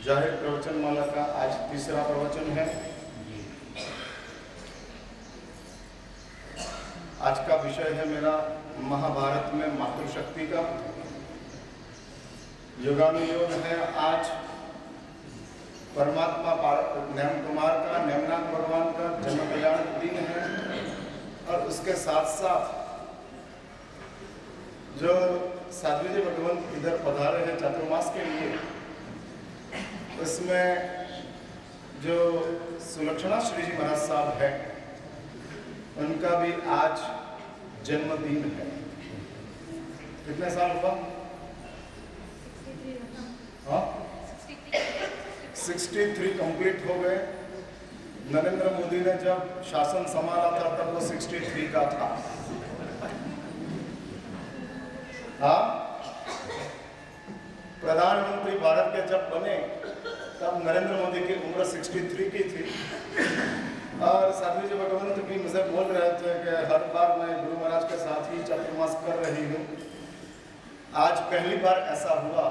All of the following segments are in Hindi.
जाहिर प्रवचन माला का आज तीसरा प्रवचन है। आज का विषय है मेरा महाभारत में मातृशक्ति का योगानुयोग है। आज परमात्मा नैम कुमार का नेमनाथ भगवान का जन्म कल्याण दिन है और उसके साथ साथ जो साध्वी जी भगवंत इधर पधारे हैं चातुर्मास के लिए, उसमें जो सुलक्षणा श्री जी महाराज साहब है उनका भी आज जन्मदिन है। कितने साल हुआ? हाँ, 63 कंप्लीट हो गए। नरेंद्र मोदी ने जब शासन संभाला था तब वो 63 का था। हाँ, प्रधानमंत्री भारत के जब बने तब नरेंद्र मोदी की उम्र 63 की थी। और साध्वी जी भगवंत भी मुझे बोल रहे थे कि हर बार मैं गुरु महाराज के साथ ही चातुर्मास कर रही हूँ। आज पहली बार ऐसा हुआ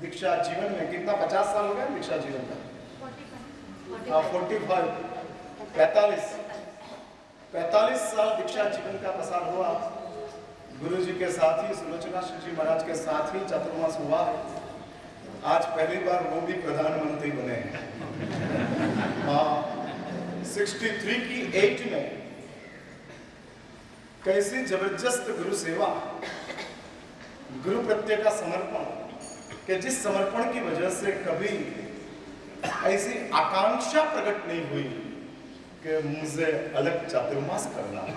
दीक्षा जीवन में। कितना 50 साल हो गया दीक्षा जीवन का? 45 साल दीक्षा जीवन का प्रसार हुआ। गुरु जी के साथ ही, सुलोचना श्री जी महाराज के साथ ही चातुर्मास हुआ है। आज पहली बार वो भी प्रधानमंत्री बने हैं। हाँ, 63 की एज में कैसी जबरदस्त गुरु सेवा, गुरु प्रत्यय का समर्पण, कि जिस समर्पण की वजह से कभी ऐसी आकांक्षा प्रकट नहीं हुई कि मुझे अलग चातुर्मास करना है।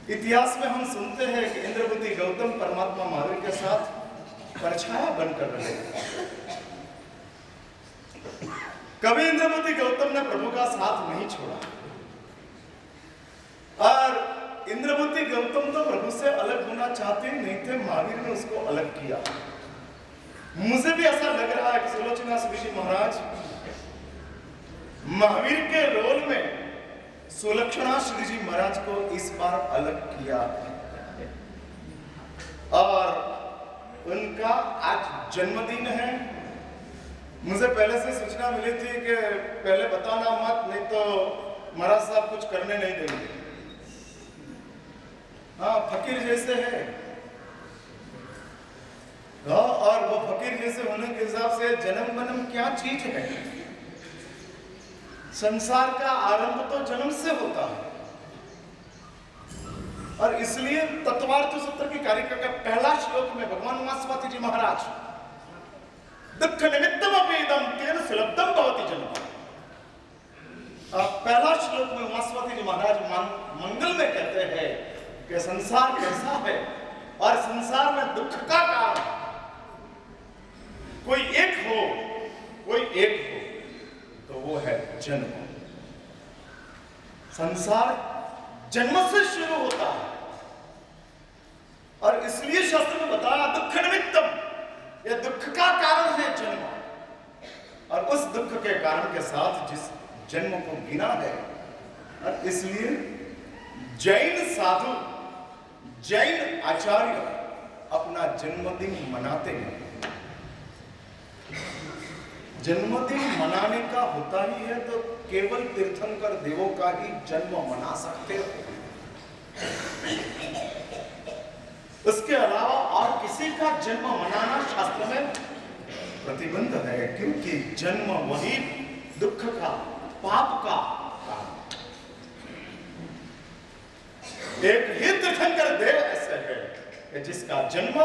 इतिहास में हम सुनते हैं कि इंद्रपति गौतम परमात्मा महावीर के साथ परछाया बनकर रहे। कभी इंद्रपति गौतम ने प्रभु का साथ नहीं छोड़ा और इंद्रपति गौतम तो प्रभु से अलग होना चाहते नहीं थे, महावीर ने उसको अलग किया। मुझे भी ऐसा लग रहा है कि सुलोचना श्री जी महाराज महावीर के रोल में सुलक्षणा श्री जी महाराज को इस बार अलग किया और उनका आज जन्मदिन है। मुझे पहले से सूचना मिली थी कि पहले बताना मत, नहीं तो महाराज साहब कुछ करने नहीं देंगे। हाँ, फकीर जैसे है। हाँ, और वो फकीर जैसे होने के हिसाब से जन्म बनम क्या चीज है? संसार का आरंभ तो जन्म से होता है और इसलिए तत्वार्थ सूत्र की कारिका का पहला श्लोक में भगवान उमास्वाति जी महाराज दुख निमित्तम अपीदम तेन सुलभतम भवति जन्म, पहला श्लोक में उमास्वाति जी महाराज मंगल में कहते हैं कि संसार कैसा है और संसार में दुख का कारण कोई एक हो तो वो है जन्म। संसार जन्म से शुरू होता है और इसलिए शास्त्र में बताया दुख निमित्तम, यह दुख का कारण है जन्म। और उस दुख के कारण के साथ जिस जन्म को गिना है, और इसलिए जैन साधु, जैन आचार्य अपना जन्मदिन मनाते हैं। जन्मदिन मनाने का होता ही है तो केवल तीर्थंकर देवों का ही जन्म मना सकते हो, उसके अलावा और किसी का जन्म मनाना शास्त्र में प्रतिबंध है, क्योंकि जन्म वही दुख का, पाप का कारण। एक ही तीर्थंकर देव ऐसे है कि जिसका जन्म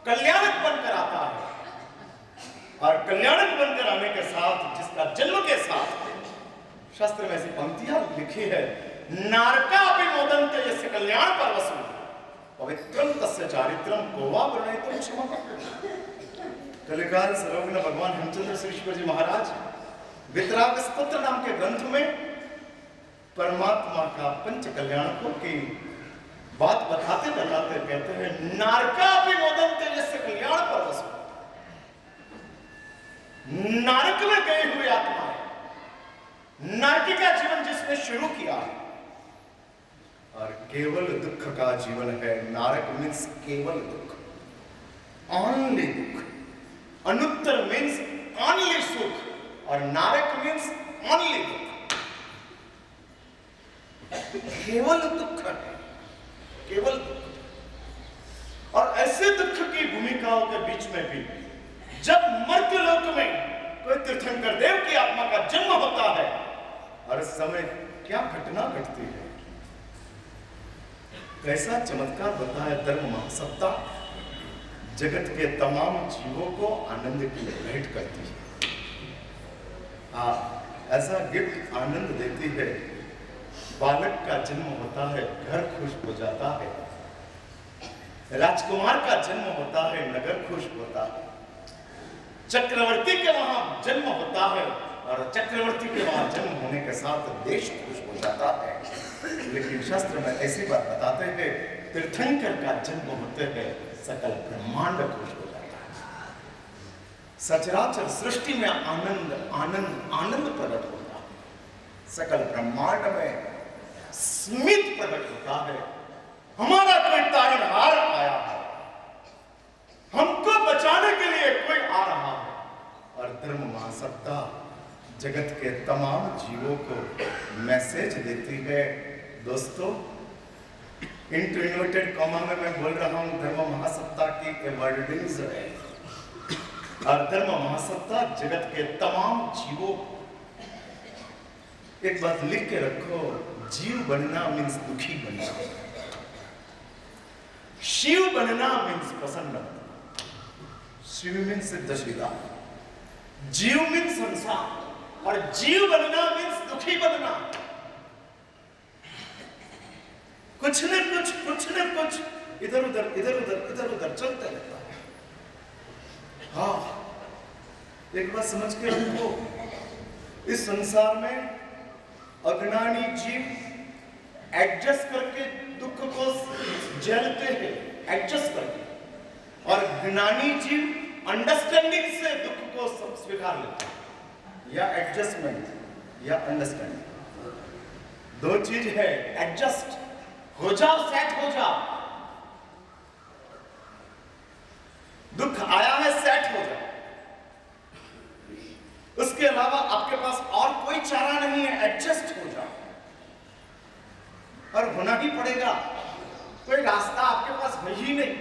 कल्याणक बनकर आता है और कल्याणक बनकर आने के साथ, जिसका जन्म के साथ शास्त्र में ऐसी पंक्तियां लिखी है, नारका अपि मोदन्ते यस्य कल्याण परवसु पवित्रम तस्य चारित्रम कोवा वर्णयितुम क्षमः। कलिकाल सर्वज्ञ भगवान हेमचंद्र श्रीश्वर जी महाराज वितराग स्तोत्र नाम के ग्रंथ में परमात्मा का पंच कल्याणकों की बात बताते बताते कहते हैं, नारका अपि मोदन्ते यस्य कल्याण परवसु। नरक में गई हुई आत्मा है, नरक का जीवन जिसने शुरू किया और केवल दुख का जीवन है। नारक मीन्स केवल दुख, ओनली दुख, अनुत्तर मीन्स ओनली सुख, और नारक मीन्स ओनली दुख। केवल दुख है, केवल दुख। और ऐसे दुख की भूमिकाओं के बीच में भी जब मर्त्यलोक में कोई तीर्थंकर देव की आत्मा का जन्म होता है, और इस समय क्या घटना घटती है, कैसा चमत्कार होता है। धर्म महासत्ता जगत के तमाम जीवों को आनंद की भेंट करती है। ऐसा गिफ्ट आनंद देती है। बालक का जन्म होता है, घर खुश हो जाता है। राजकुमार का जन्म होता है, नगर खुश होता है। चक्रवर्ती के वहां जन्म होता है, और चक्रवर्ती के वहां जन्म होने के साथ देश खुश हो जाता है। लेकिन शास्त्र में ऐसी बात बताते हैं, तीर्थंकर का जन्म होते हैं सकल ब्रह्मांड खुश हो जाता है। सचराचर सृष्टि में आनंद आनंद आनंद प्रकट होता है। सकल ब्रह्मांड में स्मित प्रकट होता है। हमारा कोई तारणहार आया है, हमको बचाने के लिए कोई आ रहा है। और धर्म महासत्ता जगत के तमाम जीवों को मैसेज देती है। दोस्तों, इंटू इन्वर्टेड कॉमा में मैं बोल रहा हूं, धर्म महासत्ता की वर्डिंग्स है। और धर्म महासत्ता जगत के तमाम जीवों को एक बात लिख के रखो, जीव बनना मीन्स दुखी बनना, शिव बनना मीन्स प्रसन्न बनना। शिव मीन्स सिद्धशिला, जीव मीन्स संसार, और जीव बनना मीन्स दुखी बनना। कुछ न कुछ इधर उधर चलते रहता है। हाँ, एक बात समझ के रखो, इस संसार में अज्ञानी जीव एडजस्ट करके दुख को झेलते हैं, एडजस्ट करके, और ज्ञानी जीव अंडरस्टैंडिंग से दुख को सब स्वीकार लेते हैं। या एडजस्टमेंट या अंडरस्टैंडिंग, दो चीज है। एडजस्ट हो जाओ, सेट हो जाओ, दुख आया है सेट हो जाओ। उसके अलावा आपके पास और कोई चारा नहीं है, एडजस्ट हो जाओ। और होना ही पड़ेगा, कोई रास्ता आपके पास है ही नहीं।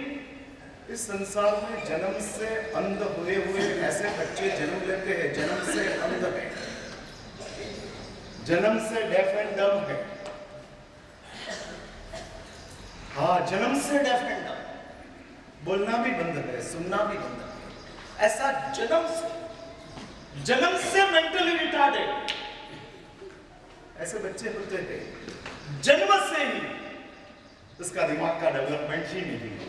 इस संसार में जन्म से अंध हुए ऐसे बच्चे जन्म लेते हैं, जन्म से अंध है, जन्म से डेफ एंड डम है। हाँ, जन्म से डेफ एंड डम, बोलना भी बंद है, सुनना भी बंद है। ऐसा जन्म से मेंटली रिटार्डेड ऐसे बच्चे होते हैं। जन्म से ही उसका दिमाग का डेवलपमेंट ही नहीं है,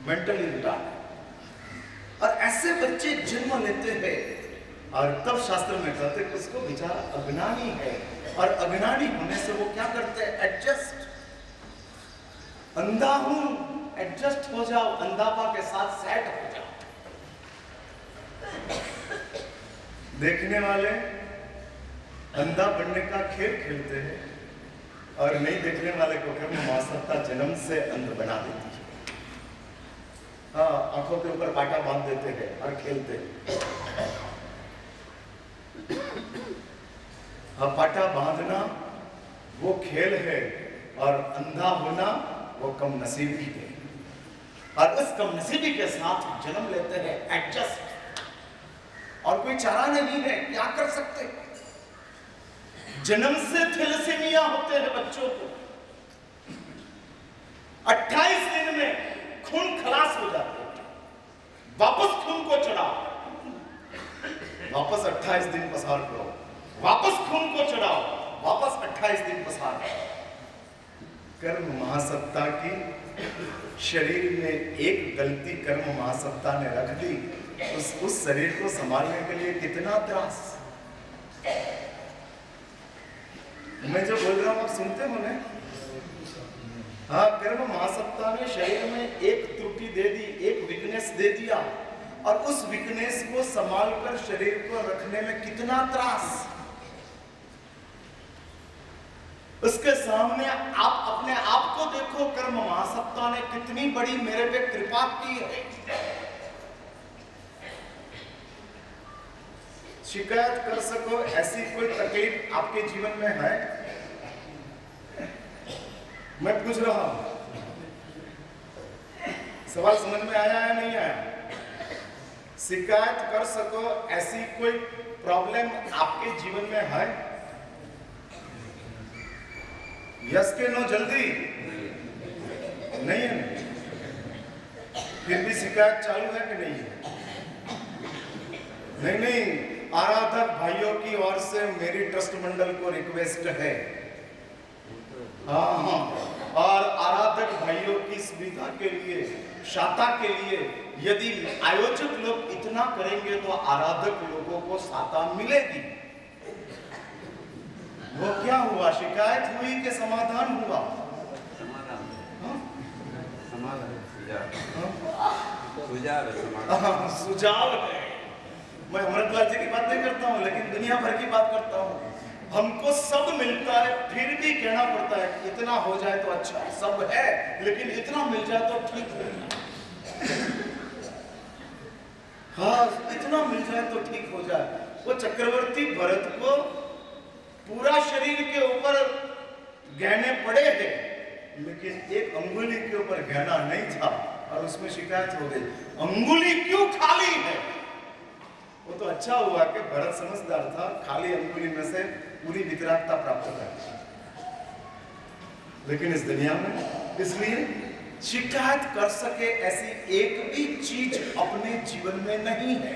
मेंटली रिटार्डेड। और ऐसे बच्चे जन्म लेते हैं, और तब शास्त्र में कहते हैं उसको बेचारा अज्ञानी है। और अज्ञानी होने से वो क्या करते हैं, एडजस्ट। अंधा हूं, एडजस्ट हो जाओ, अंधापा के साथ सेट हो जाओ। देखने वाले अंधा बनने का खेल खेलते हैं, और नहीं देखने वाले को कर्म महासत्ता जन्म से अंध बना देती है। हाँ, आंखों के ऊपर पाटा बांध देते हैं और खेलते हैं। हाँ, पाटा बांधना वो खेल है, और अंधा होना वो कम नसीबी है। और उस कम नसीबी के साथ जन्म लेते हैं, एडजस्ट। और कोई चारा नहीं है, क्या कर सकते। जन्म से थैलेसीमिया होते हैं बच्चों को, 28 दिन में खून खलास हो जाते हैं। वापस खून को चढ़ाओ, वापस 28 दिन पसार करो, वापस खून को चढ़ाओ, वापस 28 दिन पसार करो। कर्म महासत्ता की शरीर में एक गलती कर्म महासत्ता ने रख दी, उस शरीर को संभालने के लिए कितना त्रास। मैं जो बोल रहा हूं आप सुनते हो ना। हाँ, कर्म महासत्ता ने शरीर में एक त्रुटि दे दी, एक वीकनेस दे दिया, और उस वीकनेस को संभालकर शरीर को रखने में कितना त्रास। उसके सामने आप अपने आप को देखो, कर्म महासत्ता ने कितनी बड़ी मेरे पे कृपा की है। शिकायत कर सको ऐसी कोई तकलीफ आपके जीवन में है? मैं पूछ रहा हूं, सवाल समझ में आया है नहीं आया? शिकायत कर सको ऐसी कोई प्रॉब्लम आपके जीवन में है? यस के नो, जल्दी। नहीं है? फिर भी शिकायत चालू है कि नहीं है? नहीं, आराधक भाइयों की ओर से मेरी ट्रस्ट मंडल को रिक्वेस्ट है, हाँ, और आराधक भाइयों की सुविधा के लिए, शाता के लिए, यदि आयोजक लोग इतना करेंगे तो आराधक लोगों को शाता मिलेगी। वो क्या हुआ, शिकायत हुई कि समाधान हुआ? सुझाव है। मैं अमृतलाल जी की बात नहीं करता हूँ, लेकिन दुनिया भर की बात करता हूँ। हमको सब मिलता है, फिर भी कहना पड़ता है इतना हो जाए तो अच्छा, सब है लेकिन इतना मिल जाए तो ठीक है। हाँ, इतना मिल जाए तो ठीक हो जाए। वो चक्रवर्ती भरत को पूरा शरीर के ऊपर गहने पड़े थे, लेकिन एक अंगुली के ऊपर गहना नहीं था और उसमें शिकायत हो गई, अंगुली क्यों खाली है? वो तो अच्छा हुआ कि भरत समझदार था, खाली अंगुली में से पूरी वितरागता प्राप्त कर। लेकिन इस दुनिया में इसलिए शिकायत कर सके ऐसी एक भी चीज अपने जीवन में नहीं है।